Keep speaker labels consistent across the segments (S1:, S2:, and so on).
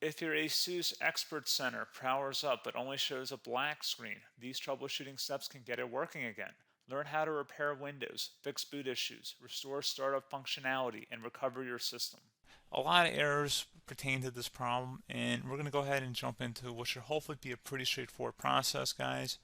S1: If your ASUS ExpertCenter powers up but only shows a black screen, these troubleshooting steps can get it working again. Learn how to repair Windows, fix boot issues, restore startup functionality, and recover your system. A lot of errors pertain to this problem, and we're going to go ahead and jump into what should hopefully be a pretty straightforward process, guys.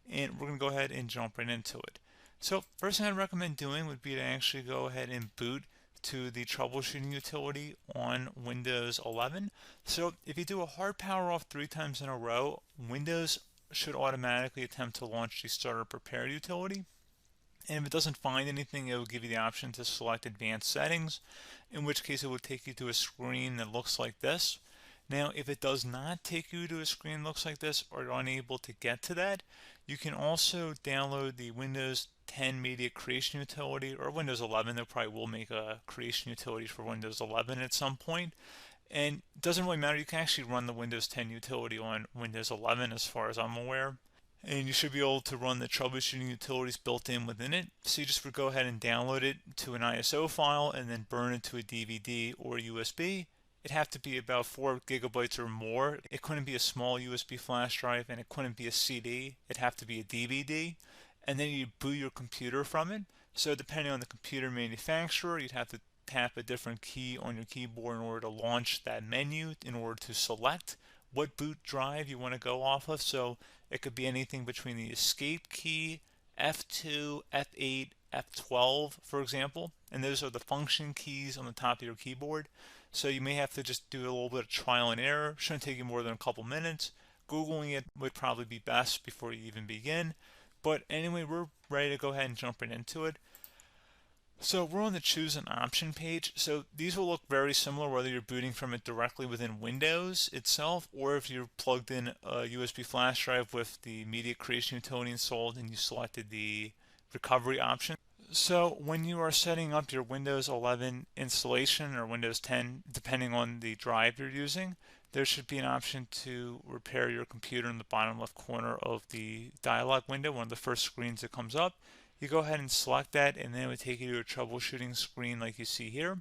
S1: And we're going to go ahead and jump right into it. So first thing I'd recommend doing would be to actually go ahead and boot to the troubleshooting utility on Windows 11. So if you do a hard power off 3 times in a row, Windows should automatically attempt to launch the startup repair utility. And if it doesn't find anything, it will give you the option to select advanced settings, in which case it will take you to a screen that looks like this. Now, if it does not take you to a screen that looks like this, or you're unable to get to that, you can also download the Windows 10 Media Creation Utility, or Windows 11. They probably will make a creation utility for Windows 11 at some point. And it doesn't really matter. You can actually run the Windows 10 utility on Windows 11 as far as I'm aware. And you should be able to run the troubleshooting utilities built in within it. So you just would go ahead and download it to an ISO file and then burn it to a DVD or USB. It'd have to be about 4 gigabytes or more. It couldn't be a small USB flash drive, and it couldn't be a CD. It'd have to be a DVD. And then you boot your computer from it. So depending on the computer manufacturer, you'd have to tap a different key on your keyboard in order to launch that menu, in order to select what boot drive you want to go off of. So it could be anything between the escape key, F2, F8, F12, for example. And those are the function keys on the top of your keyboard. So you may have to just do a little bit of trial and error. Shouldn't take you more than a couple minutes. Googling it would probably be best before you even begin. But anyway, we're ready to go ahead and jump right into it. So we're on the choose an option page. So these will look very similar whether you're booting from it directly within Windows itself, or if you're plugged in a USB flash drive with the media creation utility installed and you selected the recovery option. So when you are setting up your Windows 11 installation or Windows 10, depending on the drive you're using, there should be an option to repair your computer in the bottom left corner of the dialog window, one of the first screens that comes up. You go ahead and select that, and then it would take you to a troubleshooting screen like you see here.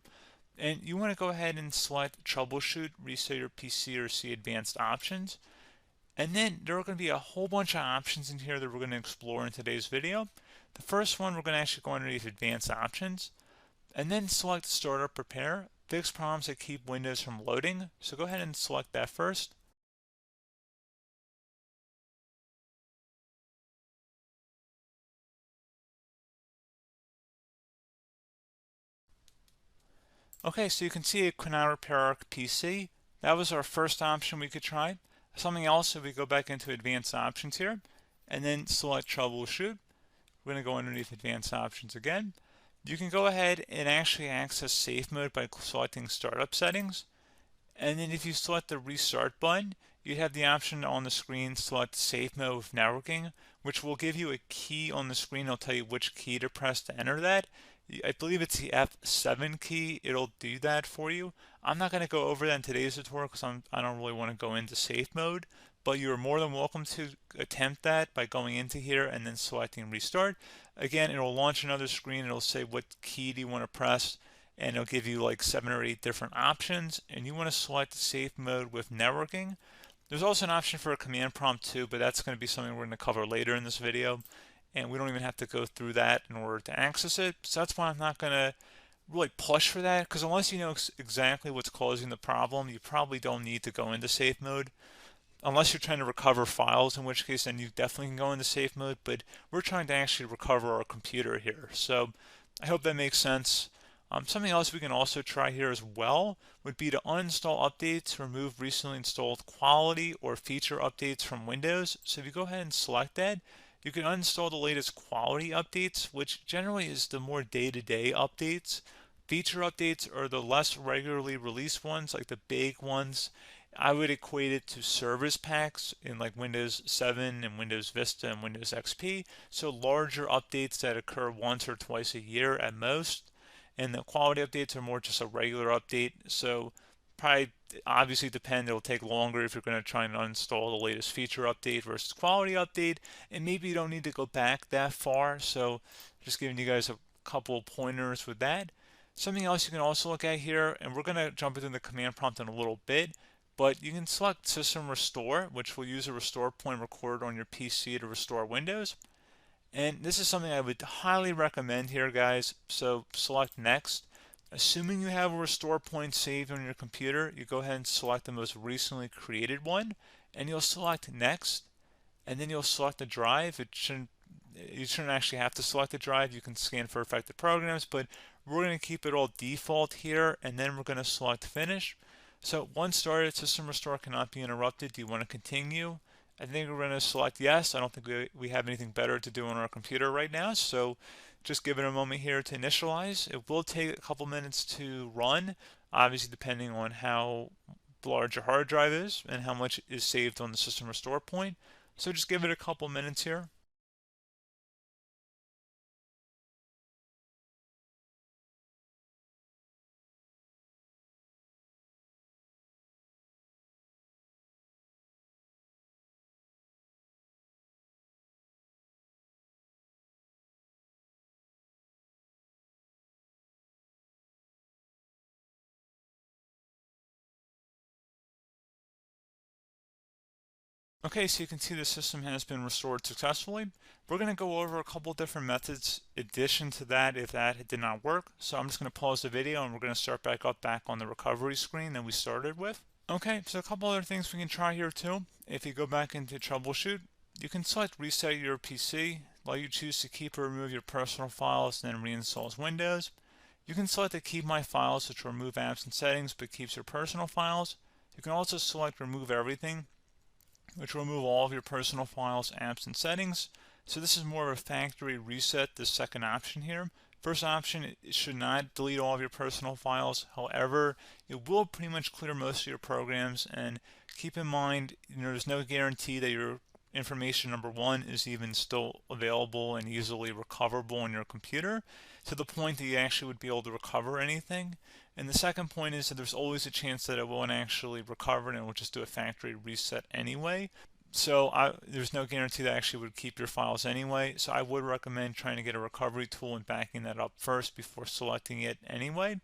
S1: And you want to go ahead and select troubleshoot, reset your PC, or see advanced options. And then there are going to be a whole bunch of options in here that we're going to explore in today's video. The first one, we're going to actually go underneath advanced options and then select startup repair, fix problems that keep Windows from loading. So go ahead and select that first. Okay, so you can see it could now repair our PC. That was our first option we could try. Something else, if we go back into advanced options here and then select troubleshoot, we're going to go underneath advanced options again. You can go ahead and actually access safe mode by selecting startup settings. And then if you select the restart button, you have the option on the screen select safe mode with networking, which will give you a key on the screen. It'll tell you which key to press to enter that. I believe it's the F7 key. It'll do that for you. I'm not going to go over that in today's tutorial because I don't really want to go into safe mode, but you're more than welcome to attempt that by going into here and then selecting restart. Again, it'll launch another screen. It'll say what key do you want to press, and it'll give you like 7 or 8 different options, and you want to select safe mode with networking. There's also an option for a command prompt too, but that's going to be something we're going to cover later in this video, and we don't even have to go through that in order to access it. So that's why I'm not going to really push for that, because unless you know exactly what's causing the problem, you probably don't need to go into safe mode. Unless you're trying to recover files, in which case then you definitely can go into safe mode, but we're trying to actually recover our computer here. So I hope that makes sense. Something else we can also try here as well would be to uninstall updates, remove recently installed quality or feature updates from Windows. So if you go ahead and select that, you can uninstall the latest quality updates, which generally is the more day-to-day updates. Feature updates are the less regularly released ones, like the big ones. I would equate it to service packs in like Windows 7 and Windows Vista and Windows XP. So larger updates that occur once or twice a year at most. And the quality updates are more just a regular update. So probably obviously depend, it'll take longer if you're going to try and uninstall the latest feature update versus quality update. And maybe you don't need to go back that far. So just giving you guys a couple of pointers with that. Something else you can also look at here, and we're going to jump into the command prompt in a little bit, But you can select System Restore, which will use a restore point recorded on your PC to restore Windows. And this is something I would highly recommend here, guys. So select Next. Assuming you have a restore point saved on your computer, you go ahead and select the most recently created one, and you'll select Next, and then you'll select the drive. You shouldn't actually have to select the drive. You can scan for affected programs, but we're going to keep it all default here, and then we're going to select Finish. So once started, System Restore cannot be interrupted. Do you want to continue? I think we're going to select yes. I don't think we have anything better to do on our computer right now, so just give it a moment here to initialize. It will take a couple minutes to run, obviously depending on how large your hard drive is and how much is saved on the System Restore point. So just give it a couple minutes here. Okay, so you can see the system has been restored successfully. We're going to go over a couple different methods in addition to that if that did not work. So I'm just going to pause the video and we're going to start back on the recovery screen that we started with. Okay, so a couple other things we can try here too. If you go back into troubleshoot, you can select reset your PC, while you choose to keep or remove your personal files and then reinstalls Windows. You can select to keep my files, which will remove apps and settings but keeps your personal files. You can also select remove everything, which will remove all of your personal files, apps, and settings. So this is more of a factory reset, the second option here. First option, it should not delete all of your personal files. However, it will pretty much clear most of your programs. And keep in mind, there's no guarantee that your information, number one, is even still available and easily recoverable on your computer to the point that you actually would be able to recover anything. And the second point is that there's always a chance that it won't actually recover and it will just do a factory reset anyway. So there's no guarantee that actually would keep your files anyway. So I would recommend trying to get a recovery tool and backing that up first before selecting it anyway.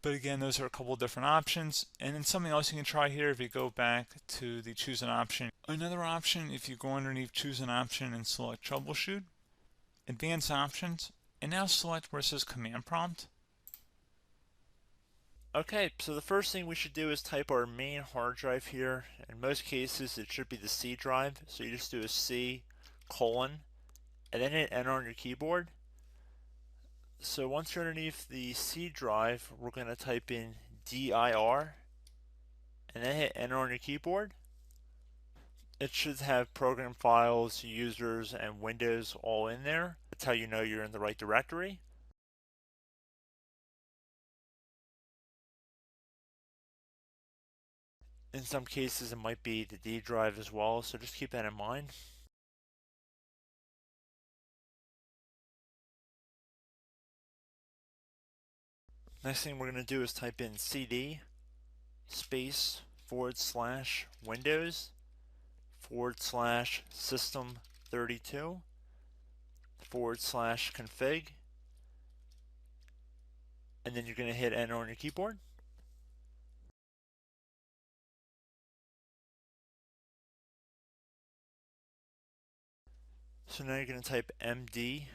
S1: But again, those are a couple of different options. And then something else you can try here if you go back to the choose an option. Another option, if you go underneath choose an option and select troubleshoot, advanced options, and now select where it says command prompt.
S2: Okay, so the first thing we should do is type our main hard drive here. In most cases, it should be the C drive. So you just do a C colon and then hit enter on your keyboard. So once you're underneath the C drive, we're going to type in dir and then hit enter on your keyboard. It should have program files, users, and Windows all in there. That's how you know you're in the right directory. In some cases, it might be the D drive as well, so just keep that in mind. Next thing we're going to do is type in cd space / Windows / system 32 / config, and then you're going to hit enter on your keyboard. So now you're going to type md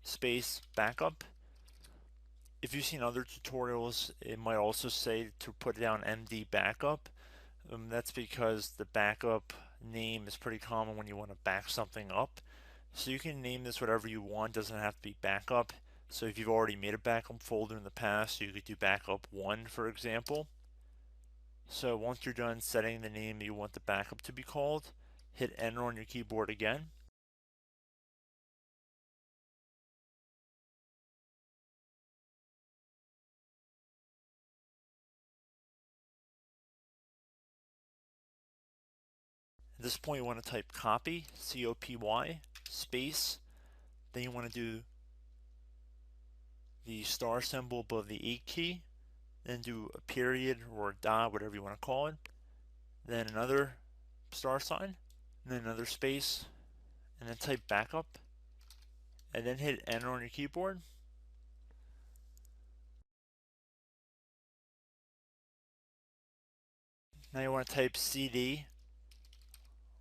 S2: space backup. If you've seen other tutorials, it might also say to put down md backup. That's because the backup name is pretty common when you want to back something up. So you can name this whatever you want, doesn't have to be backup. So if you've already made a backup folder in the past, you could do backup 1, for example. So once you're done setting the name you want the backup to be called, hit enter on your keyboard again. At this point you want to type copy, C-O-P-Y, space, then you want to do the star symbol above the 8 key, then do a period or a dot, whatever you want to call it, then another star sign, and then another space, and then type backup, and then hit enter on your keyboard. Now you want to type cd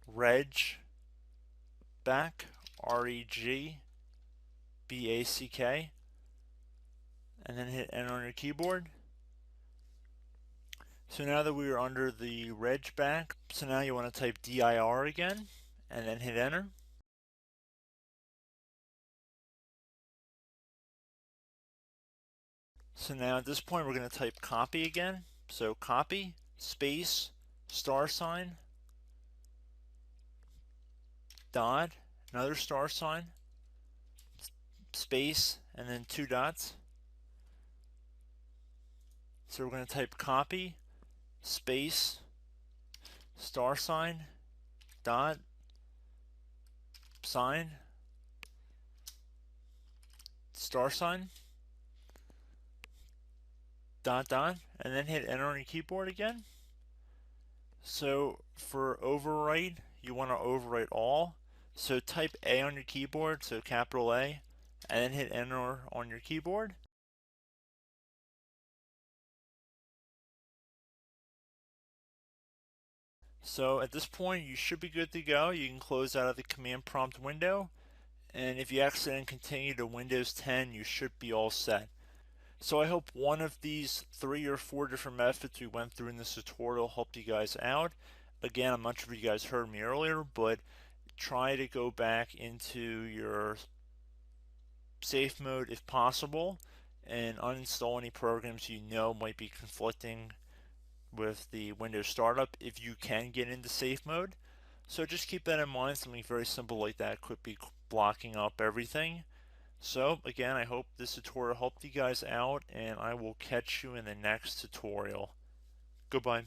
S2: reg back, REGBACK, and then hit enter on your keyboard. So now that we are under the reg back, so now you want to type dir again, and then hit enter. So now at this point we're going to type copy again. So copy, space, $sign, dot, another $sign, space, and then 2 dots. So we're going to type copy, space, $sign, dot, sign, $sign, dot, dot, and then hit enter on your keyboard again. So for overwrite, you want to overwrite all. So type A on your keyboard, so capital A, and then hit enter on your keyboard. So at this point you should be good to go. You can close out of the command prompt window, and if you accidentally continue to Windows 10 you should be all set. So I hope one of these 3 or 4 different methods we went through in this tutorial helped you guys out. Again, I'm not sure if you guys heard me earlier, but try to go back into your safe mode if possible and uninstall any programs you know might be conflicting with the Windows startup if you can get into safe mode. So just keep that in mind. Something very simple like that could be blocking up everything. So again, I hope this tutorial helped you guys out, and I will catch you in the next tutorial. Goodbye.